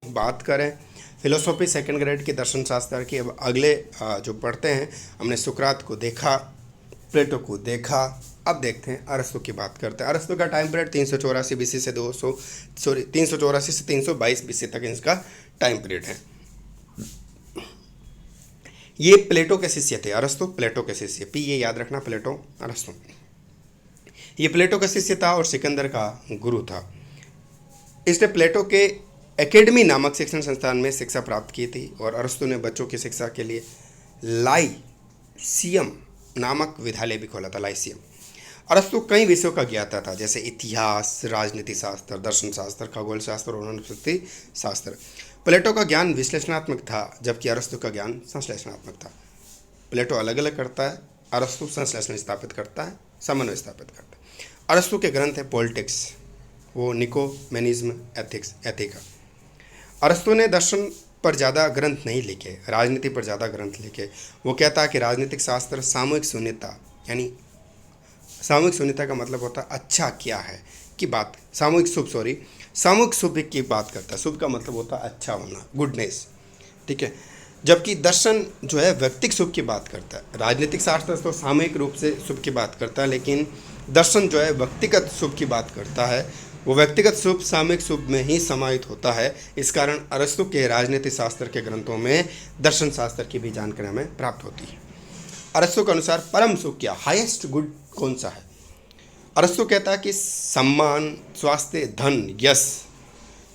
बात करें philosophy second grade की दर्शन शास्त्र की। अब अगले जो पढ़ते हैं, हमने सुकरात को देखा, प्लेटो को देखा। अब देखते हैं अरस्तु की बात करते हैं। अरस्तु का टाइम पीरियड 384 बीसी से 384 से 322 बीसी तक इसका टाइम पीरियड है। ये प्लेटो के शिष्य थे। अरस्तु प्लेटो के शिष्य, पी ये याद रखना, प्लेटो अरस्तु। ये प्लेटो का शिष्य था और सिकंदर का गुरु था। इसने प्लेटो के एकेडमी नामक शिक्षण संस्थान में शिक्षा प्राप्त की थी और अरस्तु ने बच्चों की शिक्षा के लिए लाइसियम नामक विद्यालय भी खोला था। लाइसियम। अरस्तु कई विषयों का ज्ञाता था, जैसे इतिहास, राजनीति शास्त्र, दर्शन शास्त्र, खगोल शास्त्र और वनस्पति शास्त्र। प्लेटो का ज्ञान विश्लेषणात्मक था, जबकि अरस्तु का ज्ञान संश्लेषणात्मक था। प्लेटो अलग अलग करता है, अरस्तु संश्लेषण स्थापित करता है, समन्वय स्थापित करता है। अरस्तु के ग्रंथ है पॉलिटिक्स, वो निकोमेनिज्म, एथिक्स, एथिका। अरस्तु ने दर्शन पर ज़्यादा ग्रंथ नहीं लिखे, राजनीति पर ज़्यादा ग्रंथ लिखे। वो कहता है कि राजनीतिक शास्त्र सामूहिक शून्यता, यानी सामूहिक शून्यता का मतलब होता है अच्छा क्या है की बात, सामूहिक शुभ की बात करता है। शुभ का मतलब होता है अच्छा होना, गुडनेस, ठीक है। जबकि दर्शन जो है व्यक्तिक शुभ की बात करता है। राजनीतिक शास्त्र तो सामूहिक रूप से शुभ की बात करता है, लेकिन दर्शन जो है व्यक्तिगत शुभ की बात करता है। वो व्यक्तिगत शुभ सामूहिक शुभ में ही समाहित होता है। इस कारण अरस्तु के राजनीतिक शास्त्र के ग्रंथों में दर्शन शास्त्र की भी जानकारी हमें प्राप्त होती है। अरस्तु के अनुसार परम सुख क्या, हाईएस्ट गुड कौन सा है? अरस्तु कहता है कि सम्मान, स्वास्थ्य, धन, यश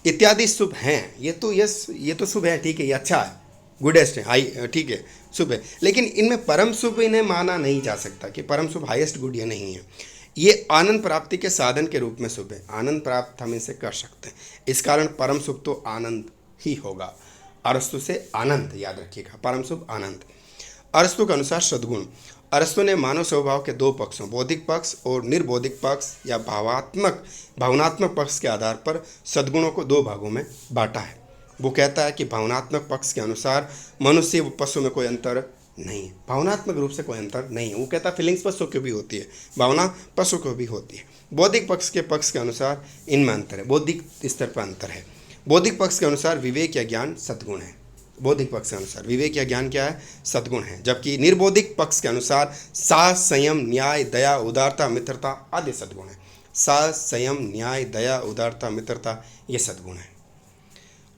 इत्यादि शुभ हैं। ये तो शुभ है, ठीक है, ये अच्छा है, गुडेस्ट है, हाई, ठीक है, शुभ है। लेकिन इनमें परम शुभ इन्हें माना नहीं जा सकता कि परम शुभ हाईएस्ट गुड ये नहीं है। ये आनंद प्राप्ति के साधन के रूप में शुभ है। आनंद प्राप्त हम इसे कर सकते हैं, इस कारण परम शुभ तो आनंद ही होगा। अरस्तु से आनंद याद रखिएगा, परम शुभ आनंद। अरस्तु के अनुसार सद्गुण। अरस्तु ने मानव स्वभाव के दो पक्षों, बौद्धिक पक्ष और निर्बौद्धिक पक्ष या भावनात्मक पक्ष के आधार पर सद्गुणों को दो भागों में बांटा है। वो कहता है कि भावनात्मक पक्ष के अनुसार मनुष्य व पशु में कोई अंतर नहीं है, भावनात्मक रूप से कोई अंतर नहीं है। वो कहता है फीलिंग्स पशु की भी होती है, भावना पशु को भी होती है। बौद्धिक पक्ष के अनुसार इनमें अंतर है, बौद्धिक स्तर पर अंतर है। बौद्धिक पक्ष के अनुसार विवेक या ज्ञान सद्गुण है। बौद्धिक पक्ष के अनुसार विवेक या ज्ञान क्या है? सद्गुण है। जबकि निर्बौद्धिक पक्ष के अनुसार साहस, संयम, न्याय, दया, उदारता, मित्रता आदि सद्गुण है। साहस, संयम, न्याय, दया, उदारता, मित्रता ये सद्गुण है।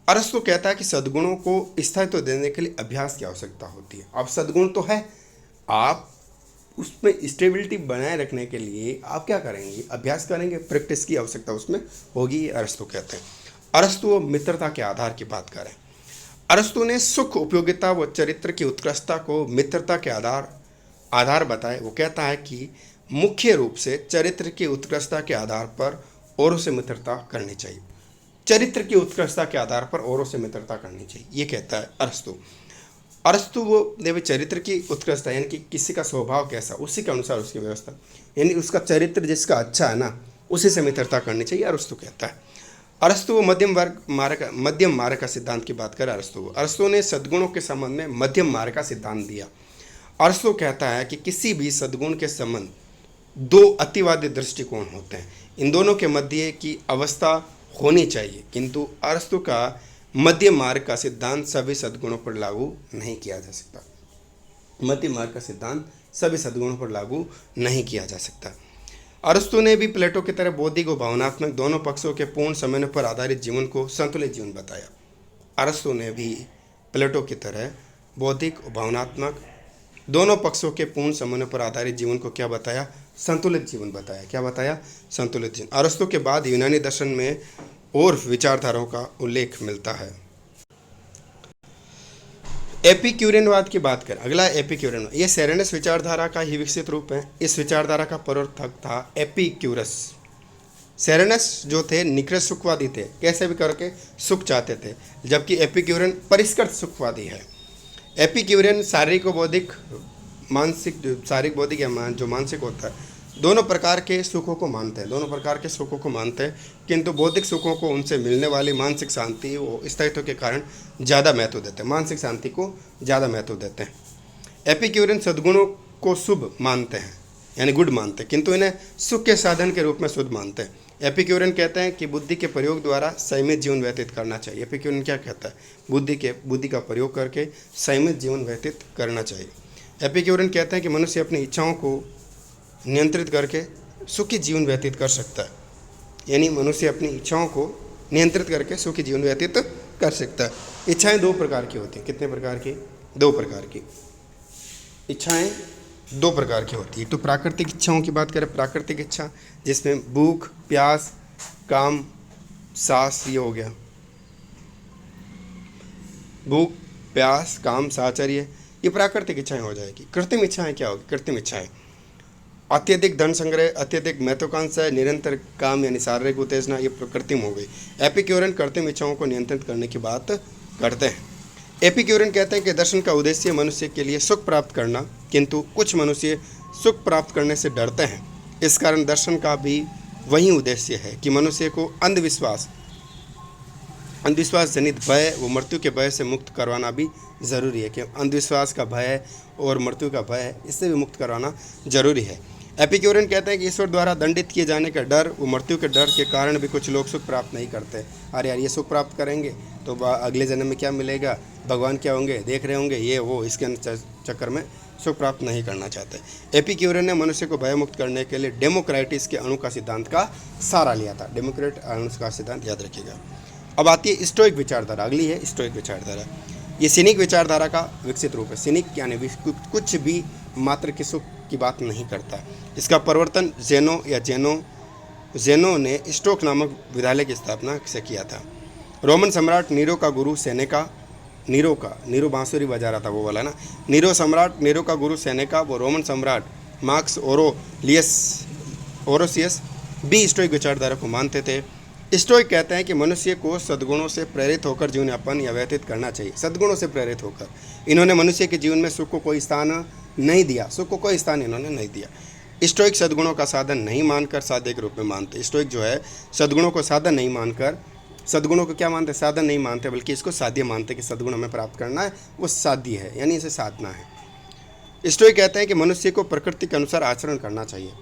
अरस्तु कहता है कि सद्गुणों को स्थायित्व देने के लिए अभ्यास की आवश्यकता होती है। अब सद्गुण तो है, आप उसमें स्टेबिलिटी बनाए रखने के लिए आप क्या करेंगे? अभ्यास करेंगे, प्रैक्टिस की आवश्यकता उसमें होगी, ये अरस्तु कहते हैं। अरस्तु मित्रता के आधार की बात करें। अरस्तु ने सुख, उपयोगिता व चरित्र की उत्कृष्टता को मित्रता के आधार बताए। वो कहता है कि मुख्य रूप से चरित्र की उत्कृष्टता के आधार पर औरों से मित्रता करनी चाहिए। चरित्र की उत्कृष्टता के आधार पर औरों से मित्रता करनी चाहिए, ये कहता है अरस्तु वो देवी चरित्र की उत्कृष्टता, यानी कि किसी का स्वभाव कैसा, उसी के अनुसार उसकी व्यवस्था, यानी उसका चरित्र जिसका अच्छा है ना, उसी से मित्रता करनी चाहिए, अरस्तु कहता है। अरस्तु वो मध्यम मार्ग का सिद्धांत की बात करें। अरस्तु ने सद्गुणों के संबंध में मध्यम मार्ग का सिद्धांत दिया। अरस्तु कहता है कि किसी भी सद्गुण के संबंध दो अतिवादी दृष्टिकोण होते हैं, इन दोनों के मध्य की अवस्था होनी चाहिए, किंतु अरस्तु का मध्य मार्ग का सिद्धांत सभी सद्गुणों पर लागू नहीं किया जा सकता। मध्य मार्ग का सिद्धांत सभी सद्गुणों पर लागू नहीं किया जा सकता। अरस्तु ने भी प्लेटो की तरह बौद्धिक और भावनात्मक दोनों पक्षों के पूर्ण समन्वय पर आधारित जीवन को संतुलित जीवन बताया। अरस्तु ने भी प्लेटो की तरह बौद्धिक और भावनात्मक दोनों पक्षों के पूर्ण समन्वय पर आधारित जीवन को क्या बताया? संतुलित जीवन बताया। क्या बताया? संतुलित जीवन। अरस्तु के बाद यूनानी दर्शन में और विचारधाराओं का उल्लेख मिलता है। एपिक्यूरियनवाद की बात करें। अगला एपिक्यूरियनवाद, ये सेरेनस विचारधारा का ही विकसित रूप है। इस विचारधारा का प्रवर्तक था एपिक्यूरस। सेरेनस जो थे निकृष्ट सुखवादी थे, कैसे भी करके सुख चाहते थे, जबकि एपिक्यूरियन परिष्कृत सुखवादी है। एपिक्यूरियन शारीरिक और बौद्धिक, शारीरिक बौद्धिक या जो मानसिक होता है, दोनों प्रकार के सुखों को मानते हैं, किंतु बौद्धिक सुखों को उनसे मिलने वाली मानसिक शांति वो स्थायित्व के कारण ज़्यादा महत्व देते हैं, मानसिक शांति को ज़्यादा महत्व देते हैं। एपिक्यूरियन सद्गुणों को शुभ मानते हैं, यानी गुड मानते हैं, किंतु इन्हें सुख के साधन के रूप में शुद्ध मानते हैं। एपिक्यूरियन कहते हैं कि बुद्धि के प्रयोग द्वारा संयमित जीवन व्यतीत करना चाहिए। एपिक्यूरियन क्या कहता है? बुद्धि का प्रयोग करके संयमित जीवन व्यतीत करना चाहिए। एपिक्यूरियन कहते हैं कि मनुष्य अपनी इच्छाओं को नियंत्रित करके सुखी जीवन व्यतीत कर सकता है। यानी मनुष्य अपनी इच्छाओं को नियंत्रित करके सुखी जीवन व्यतीत कर सकता है। इच्छाएं दो प्रकार की होती हैं। कितने प्रकार की? दो प्रकार की इच्छाएं दो प्रकार की होती है। तो प्राकृतिक इच्छाओं की बात करें, प्राकृतिक इच्छा जिसमें भूख, प्यास, काम, सास, ये हो गया। भूख, प्यास, काम, साहचर्य, ये प्राकृतिक इच्छाएं हो जाएगी। कृत्रिम इच्छाएं क्या होगी? कृत्रिम इच्छाएं अत्यधिक धन संग्रह, अत्यधिक महत्वाकांक्षा, निरंतर काम यानी शारीरिक उत्तेजना, ये कृत्रिम हो गई। एपिक्यूरियन कृत्रिम इच्छाओं को नियंत्रित करने की बात करते हैं। एपिक्यूरियन कहते हैं कि दर्शन का उद्देश्य मनुष्य के लिए सुख प्राप्त करना, किंतु कुछ मनुष्य सुख प्राप्त करने से डरते हैं। इस कारण दर्शन का भी वही उद्देश्य है कि मनुष्य को अंधविश्वास जनित भय व मृत्यु के भय से मुक्त करवाना भी ज़रूरी है। कि अंधविश्वास का भय और मृत्यु का भय, इससे भी मुक्त करवाना जरूरी है। एपिक्यूरियन कहते हैं कि ईश्वर द्वारा दंडित किए जाने का डर व मृत्यु के डर के कारण भी कुछ लोग सुख प्राप्त नहीं करते। अरे यार, ये सुख प्राप्त करेंगे तो अगले जन्म में क्या मिलेगा, भगवान क्या होंगे, देख रहे होंगे, ये वो, इसके चक्कर में सुख प्राप्त नहीं करना चाहते। एपिक्यूरियन ने मनुष्य को भय मुक्त करने के लिए डेमोक्रेटिस के अणु का सिद्धांत का सहारा लिया था। डेमोक्रेट अणु का सिद्धांत याद रखिएगा। अब आती है स्टोइक विचारधारा। अगली है स्टोइक विचारधारा। ये सिनिक विचारधारा का विकसित रूप है। सिनिक यानी कुछ भी मात्र के सुख की बात नहीं करता। इसका प्रवर्तन जेनो ने स्टोक नामक विद्यालय की स्थापना से किया था। रोमन सम्राट नीरो का गुरु सेनेका, नीरो बांसुरी बजा रहा था वो वाला ना, नीरो का गुरु सेनेका व रोमन सम्राट मार्क्स ओरोसियस भी स्टोइक विचारधारा को मानते थे। स्टोइक कहते हैं कि मनुष्य को सद्गुणों से प्रेरित होकर जीवन यापन या व्यतीत करना चाहिए। सद्गुणों से प्रेरित होकर इन्होंने मनुष्य के जीवन में सुख को कोई स्थान नहीं दिया। इन्होंने नहीं दिया। स्टोइक सद्गुणों का साधन नहीं मानकर साध्य के रूप में मानते। स्टोइक जो है सद्गुणों को साधन नहीं मानकर, सद्गुणों को क्या मानते? साधन नहीं मानते, बल्कि इसको साध्य मानते कि सद्गुण हमें प्राप्त करना है, वो साध्य है, यानी इसे साधना है। स्टोइक कहते हैं कि मनुष्य को प्रकृति के अनुसार आचरण करना चाहिए।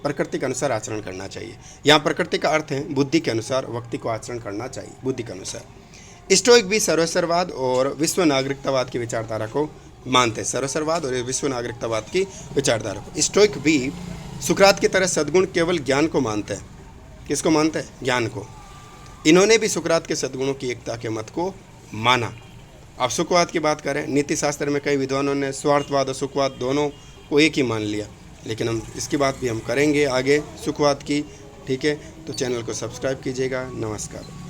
यहाँ प्रकृति का अर्थ है बुद्धि के अनुसार व्यक्ति को आचरण करना चाहिए, बुद्धि के अनुसार। स्टोइक भी सर्वस्ववाद और विश्व नागरिकतावाद की विचारधारा को मानते हैं। सर्वस्ववाद और विश्व नागरिकतावाद की विचारधारा को। स्टोइक भी सुकरात की तरह सद्गुण केवल ज्ञान को मानते हैं। किसको मानते हैं? ज्ञान को। इन्होंने भी सुकरात के सद्गुणों की एकता के मत को माना। अब सुखवाद की बात करें, नीति शास्त्र में कई विद्वानों ने स्वार्थवाद और सुखवाद दोनों को एक ही मान लिया, लेकिन हम इसकी बात भी हम करेंगे आगे सुखवाद की। ठीक है, तो चैनल को सब्सक्राइब कीजिएगा। नमस्कार।